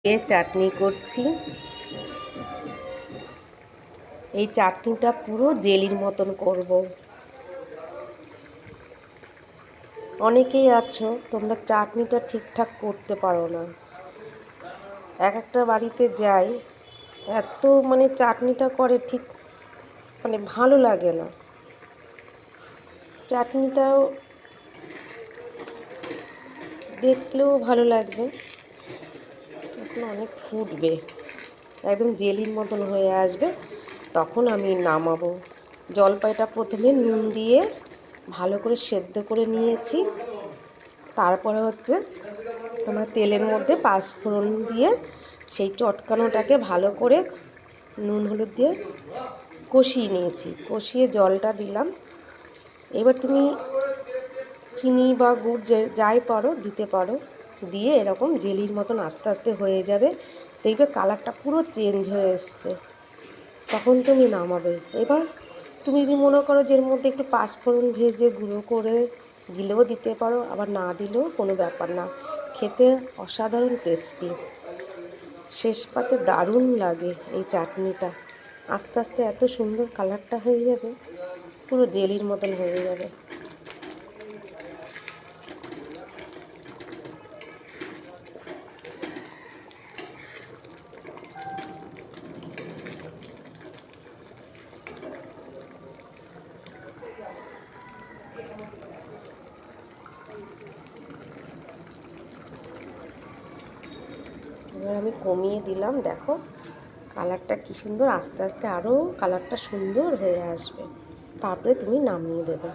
চাটনি করছি। এই চাটনিটা পুরো জেলির মতন করব। অনেকেই আছো তোমরা চাটনিটা ঠিকঠাক করতে পারো না। এক একটা বাড়িতে যাই, এত চাটনিটা করে ঠিক ভালো লাগে না। চাটনিটাও দেখলেও ভালো লাগবে, এখন অনেক ফুটবে, একদম জেলির মতন হয়ে আসবে, তখন আমি নামাবো। জলপাইটা প্রথমে নুন দিয়ে ভালো করে সেদ্ধ করে নিয়েছি। তারপরে তোমার তেলের মধ্যে পাঁচফোড়ন দিয়ে সেই চটকানোটাকে ভালো করে নুন হলুদ দিয়ে কষিয়ে নিয়েছি। কষিয়ে জলটা দিলাম। এবার তুমি চিনি বা গুড় যাই পারো দিতে পারো, দিয়ে এরকম জেলির মতন আস্তে আস্তে হয়ে যাবে। দেখবে কালারটা পুরো চেঞ্জ হয়ে এসছে, তখন তুমি নামাবে। এবার তুমি যদি মনে করো যে এর মধ্যে একটু পাঁচফোড়ন ভেজে গুঁড়ো করে দিলেও দিতে পারো, আবার না দিলেও কোনো ব্যাপার না। খেতে অসাধারণ টেস্টি, শেষ পাতে দারুণ লাগে এই চাটনিটা। আস্তে আস্তে এত সুন্দর কালারটা হয়ে যাবে, পুরো জেলির মতন হয়ে যাবে। এবার আমি কমিয়ে দিলাম, দেখো কালারটা কি সুন্দর, আস্তে আস্তে আরও কালারটা সুন্দর হয়ে আসবে, তারপরে তুমি নামিয়ে দেবে।